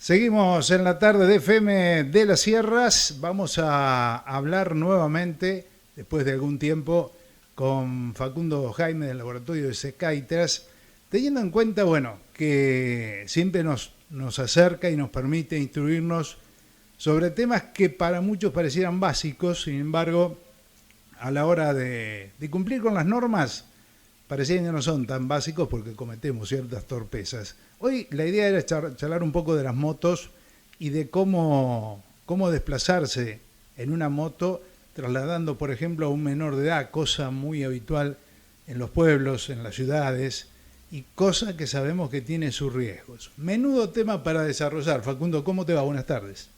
Seguimos en la tarde de FM de las Sierras. Vamos a hablar nuevamente, después de algún tiempo, con Facundo Jaime del laboratorio de Secaitas, teniendo en cuenta, que siempre nos acerca y nos permite instruirnos sobre temas que para muchos parecieran básicos, sin embargo, a la hora de cumplir con las normas, parecían que no son tan básicos porque cometemos ciertas torpezas. Hoy la idea era charlar un poco de las motos y de cómo desplazarse en una moto trasladando, por ejemplo, a un menor de edad, cosa muy habitual en los pueblos, en las ciudades, y cosa que sabemos que tiene sus riesgos. Menudo tema para desarrollar. Facundo, ¿cómo te va? Buenas tardes.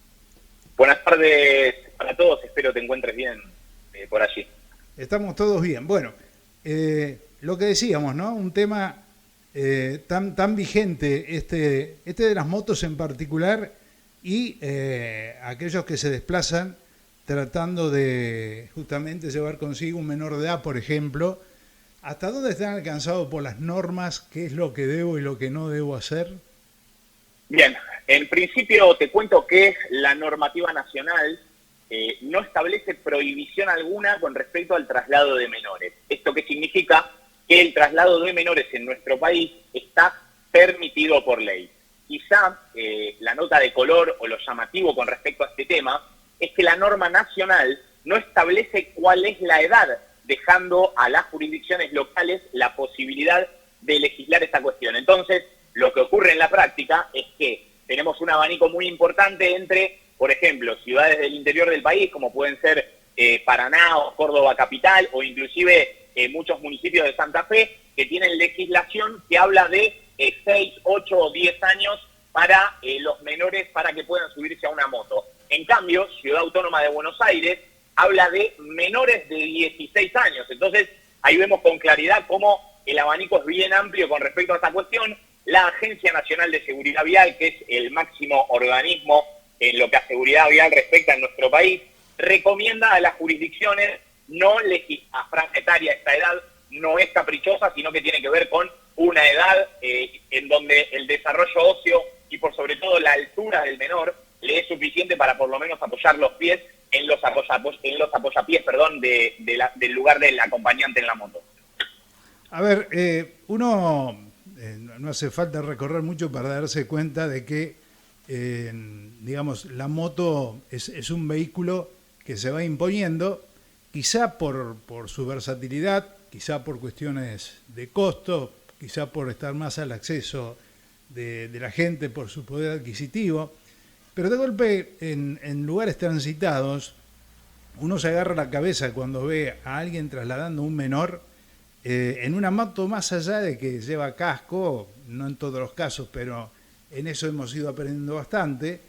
Buenas tardes para todos, espero te encuentres bien por allí. Estamos todos bien. Bueno, lo que decíamos, ¿no? Un tema tan vigente, este de las motos en particular, y aquellos que se desplazan tratando de justamente llevar consigo un menor de edad, por ejemplo. ¿Hasta dónde están alcanzados por las normas? ¿Qué es lo que debo y lo que no debo hacer? Bien, en principio te cuento que la normativa nacional no establece prohibición alguna con respecto al traslado de menores. ¿Esto qué significa? Que el traslado de menores en nuestro país está permitido por ley. Quizá la nota de color o lo llamativo con respecto a este tema es que la norma nacional no establece cuál es la edad, dejando a las jurisdicciones locales la posibilidad de legislar esta cuestión. Entonces, lo que ocurre en la práctica es que tenemos un abanico muy importante entre, por ejemplo, ciudades del interior del país, como pueden ser Paraná o Córdoba capital, o inclusive muchos municipios de Santa Fe, que tienen legislación que habla de 6, 8 o 10 años para los menores para que puedan subirse a una moto. En cambio, Ciudad Autónoma de Buenos Aires habla de menores de 16 años. Entonces, ahí vemos con claridad cómo el abanico es bien amplio con respecto a esta cuestión. La Agencia Nacional de Seguridad Vial, que es el máximo organismo en lo que a seguridad vial respecta en nuestro país, recomienda a las jurisdicciones no legislar a franja etaria. Esta edad no es caprichosa, sino que tiene que ver con una edad en donde el desarrollo óseo y por sobre todo la altura del menor le es suficiente para por lo menos apoyar los pies en los apoyapiés, del lugar del acompañante en la moto. A ver, uno no hace falta recorrer mucho para darse cuenta de que, la moto es un vehículo que se va imponiendo, quizá por su versatilidad, quizá por cuestiones de costo, quizá por estar más al acceso de la gente, por su poder adquisitivo. Pero de golpe, en lugares transitados, uno se agarra la cabeza cuando ve a alguien trasladando un menor en una moto, más allá de que lleva casco, no en todos los casos, pero en eso hemos ido aprendiendo bastante,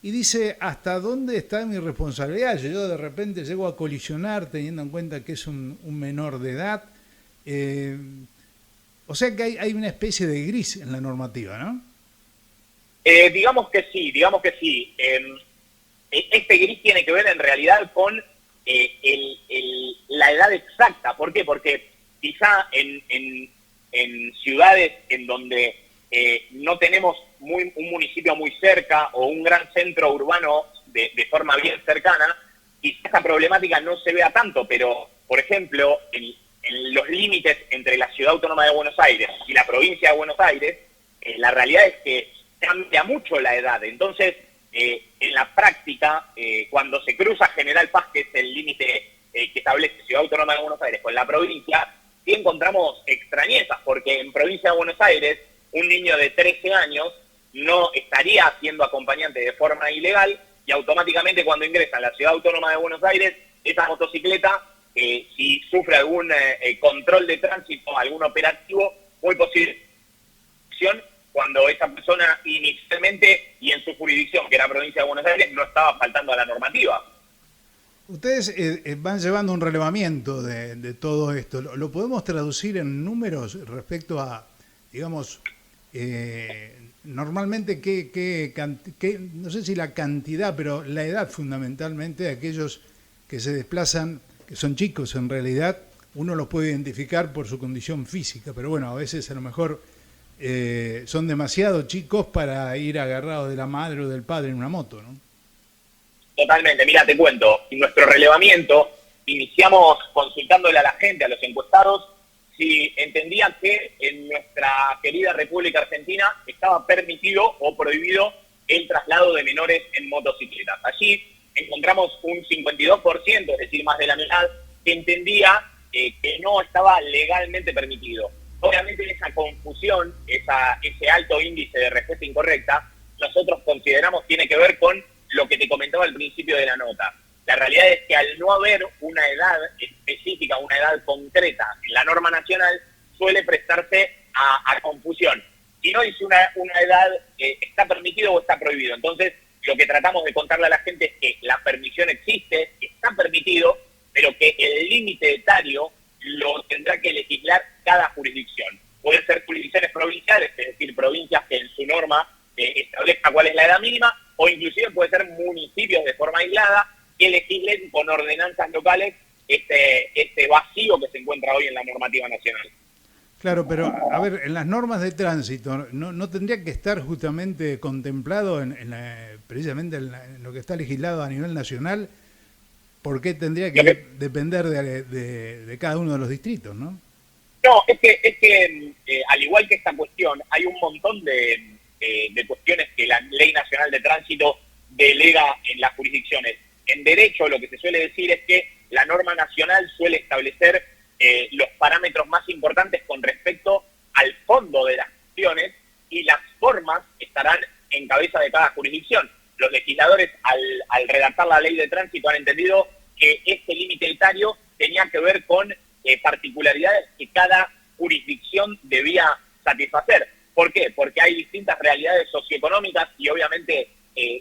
y dice, ¿hasta dónde está mi responsabilidad? Yo de repente llego a colisionar teniendo en cuenta que es un menor de edad. O sea que hay una especie de gris en la normativa, ¿no? Digamos que sí. Este gris tiene que ver en realidad con la edad exacta. ¿Por qué? Porque quizá en ciudades en donde no tenemos un municipio muy cerca o un gran centro urbano de forma bien cercana, quizá esta problemática no se vea tanto, pero, por ejemplo, en los límites entre la Ciudad Autónoma de Buenos Aires y la provincia de Buenos Aires, la realidad es que cambia mucho la edad. Entonces, en la práctica, cuando se cruza General Paz, que es el límite que establece Ciudad Autónoma de Buenos Aires con la provincia, sí encontramos extrañezas, porque en provincia de Buenos Aires, un niño de 13 años no estaría siendo acompañante de forma ilegal, y automáticamente cuando ingresa a la Ciudad Autónoma de Buenos Aires, esa motocicleta, si sufre algún control de tránsito, algún operativo, muy posible cuando esa persona inicialmente y en su jurisdicción, que era provincia de Buenos Aires, no estaba faltando a la normativa. Ustedes van llevando un relevamiento de todo esto. ¿Lo podemos traducir en números respecto a, normalmente no sé si la cantidad, pero la edad fundamentalmente de aquellos que se desplazan, que son chicos en realidad? Uno los puede identificar por su condición física, pero bueno, a veces a lo mejor son demasiado chicos para ir agarrados de la madre o del padre en una moto, ¿no? Totalmente. Mira, te cuento, en nuestro relevamiento iniciamos consultándole a la gente, a los encuestados, si entendían que en nuestra querida República Argentina estaba permitido o prohibido el traslado de menores en motocicletas. Allí encontramos un 52%, es decir, más de la mitad, que entendía que no estaba legalmente permitido. Obviamente esa confusión, ese alto índice de respuesta incorrecta, nosotros consideramos tiene que ver con lo que te comentaba al principio de la nota. La realidad es que al no haber una edad específica, una edad concreta en la norma nacional, suele prestarse a confusión. Si no dice una edad, está permitido o está prohibido. Entonces, lo que tratamos de contarle a la gente es que la permisión existe, que está permitido, pero que el límite etario lo tendrá que legislar cada jurisdicción. Pueden ser jurisdicciones provinciales, es decir, provincias que en su norma establezca cuál es la edad mínima, o inclusive puede ser municipios de forma aislada que legislen con ordenanzas locales este vacío que se encuentra hoy en la normativa nacional. Claro, pero a ver, en las normas de tránsito, ¿no tendría que estar justamente contemplado precisamente en lo que está legislado a nivel nacional? ¿Por qué tendría que depender de cada uno de los distritos, no? No, es que al igual que esta cuestión, hay un montón de cuestiones que la Ley Nacional de Tránsito delega en las jurisdicciones. En derecho, lo que se suele decir es que la norma nacional suele establecer los parámetros más importantes con respecto al fondo de las cuestiones, y las formas estarán en cabeza de cada jurisdicción. Los legisladores, al redactar la Ley de Tránsito, han entendido que este límite etario tenía que ver con particularidades que cada jurisdicción debía satisfacer. ¿Por qué? Porque hay distintas realidades socioeconómicas y obviamente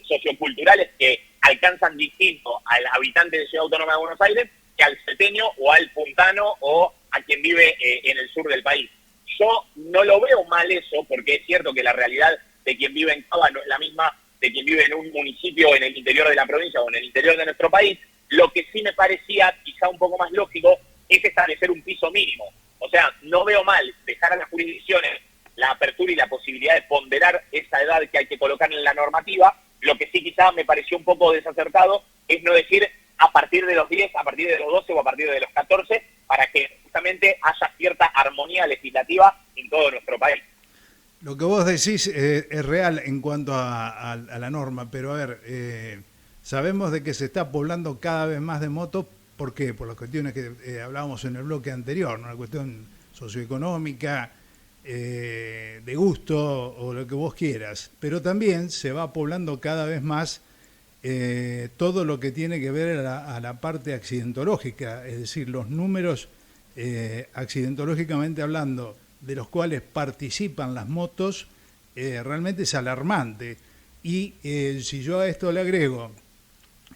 socioculturales que alcanzan distinto al habitante de Ciudad Autónoma de Buenos Aires que al salteño o al puntano o a quien vive en el sur del país. Yo no lo veo mal eso, porque es cierto que la realidad de quien vive en Cava no es la misma de quien vive en un municipio en el interior de la provincia o en el interior de nuestro país. Lo que sí me parecía quizá un poco más lógico es establecer un piso mínimo. O sea, no veo mal dejar a las jurisdicciones la apertura y la posibilidad de ponderar esa edad que hay que colocar en la normativa. Lo que sí quizá me pareció un poco desacertado es no decir a partir de los 10, a partir de los 12 o a partir de los 14, para que justamente haya cierta armonía legislativa en todo nuestro país. Lo que vos decís es real en cuanto a la norma, pero a ver, sabemos de que se está poblando cada vez más de motos. ¿Por qué? Por las cuestiones que hablábamos en el bloque anterior, ¿no? Una cuestión socioeconómica, de gusto o lo que vos quieras, pero también se va poblando cada vez más todo lo que tiene que ver a la parte accidentológica, es decir, los números accidentológicamente hablando de los cuales participan las motos, realmente es alarmante. Y si yo a esto le agrego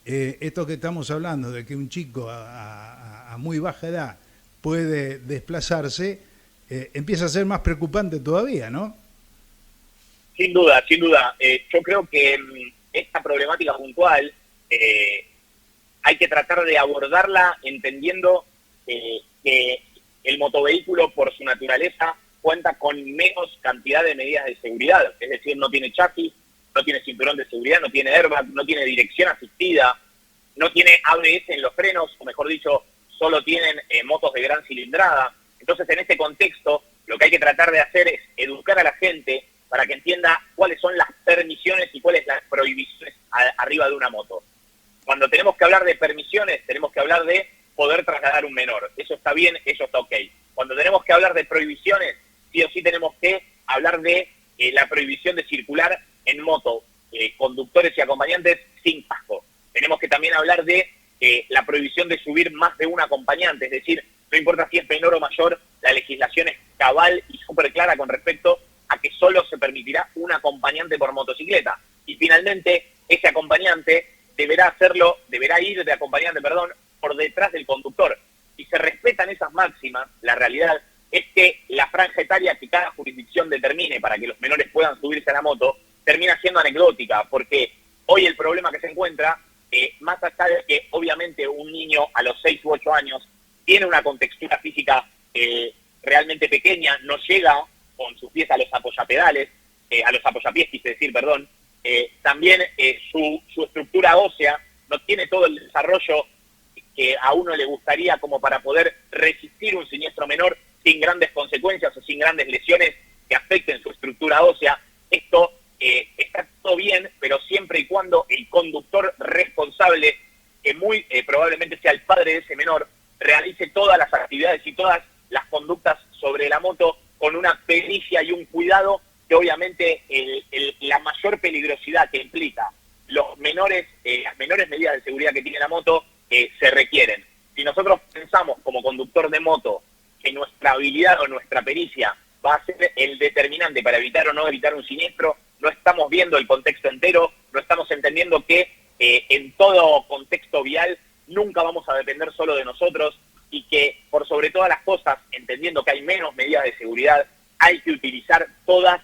esto que estamos hablando de que un chico a muy baja edad puede desplazarse, empieza a ser más preocupante todavía, ¿no? Sin duda, sin duda. Yo creo que esta problemática puntual hay que tratar de abordarla entendiendo que el motovehículo, por su naturaleza, cuenta con menos cantidad de medidas de seguridad. Es decir, no tiene chasis, no tiene cinturón de seguridad, no tiene airbag, no tiene dirección asistida, no tiene ABS en los frenos, o mejor dicho, solo tienen motos de gran cilindrada. Entonces, en este contexto, lo que hay que tratar de hacer es educar a la gente para que entienda cuáles son las permisiones y cuáles las prohibiciones arriba de una moto. Cuando tenemos que hablar de permisiones, tenemos que hablar de poder trasladar un menor. Eso está bien, eso está ok. Cuando tenemos que hablar de prohibiciones, sí o sí tenemos que hablar de la prohibición de circular en moto, conductores y acompañantes sin casco. Tenemos que también hablar de la prohibición de subir más de un acompañante, es decir, no importa si es menor o mayor, la legislación es cabal y súper clara con respecto a que solo se permitirá un acompañante por motocicleta. Y finalmente, ese acompañante deberá ir de acompañante, por detrás del conductor. Si se respetan esas máximas, la realidad es que la franja etaria que cada jurisdicción determine para que los menores puedan subirse a la moto termina siendo anecdótica, porque hoy el problema que se encuentra, más allá de que obviamente un niño a los 6 u 8 años tiene una contextura física realmente pequeña, no llega con sus pies a los apoyapedales, a los apoyapiés, quise decir, perdón. También su estructura ósea no tiene todo el desarrollo que a uno le gustaría como para poder resistir un siniestro menor sin grandes consecuencias o sin grandes lesiones que afecten su estructura ósea. Esto está todo bien, pero siempre y cuando el conductor responsable, que muy probablemente sea el padre de ese menor, realice todas las actividades y todas las conductas sobre la moto con una pericia y un cuidado que obviamente la mayor peligrosidad que implica las menores medidas de seguridad que tiene la moto se requieren. Si nosotros pensamos como conductor de moto que nuestra habilidad o nuestra pericia va a ser el determinante para evitar o no evitar un siniestro, no estamos viendo el contexto entero, no estamos entendiendo que en todo contexto vial nunca vamos a depender solo de nosotros y que por sobre todas las cosas, entendiendo que hay menos medidas de seguridad, hay que utilizar todas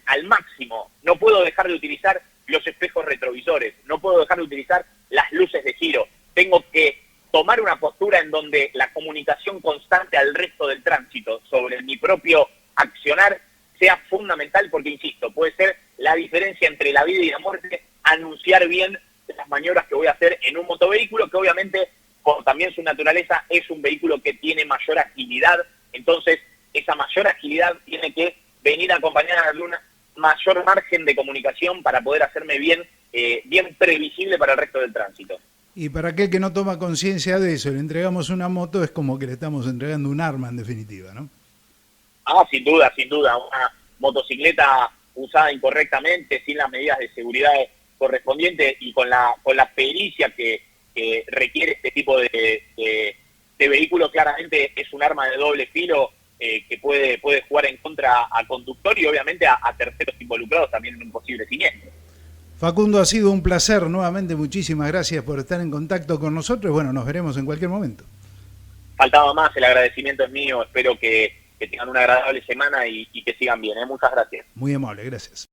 al máximo. No puedo dejar de utilizar los espejos retrovisores, no puedo dejar de utilizar las luces de giro. Tengo que tomar una postura en donde la comunicación constante al resto del tránsito sobre mi propio accionar sea fundamental porque, insisto, puede ser la diferencia entre la vida y la muerte, anunciar bien las maniobras que voy a hacer en un motovehículo que obviamente, por también su naturaleza, es un vehículo que tiene mayor agilidad. Entonces, esa mayor agilidad tiene que venir acompañada de un mayor margen de comunicación para poder hacerme bien previsible para el resto del tránsito. Y para aquel que no toma conciencia de eso, le entregamos una moto, es como que le estamos entregando un arma en definitiva, ¿no? Sin duda, una motocicleta usada incorrectamente, sin las medidas de seguridad correspondientes y con la pericia que requiere este tipo de vehículo, claramente es un arma de doble filo que puede jugar en contra al conductor y obviamente a terceros involucrados también en un posible siniestro. Facundo, ha sido un placer nuevamente, muchísimas gracias por estar en contacto con nosotros. Bueno, nos veremos en cualquier momento. Faltaba más, el agradecimiento es mío, espero que tengan una agradable semana y que sigan bien. Muchas gracias. Muy amable, gracias.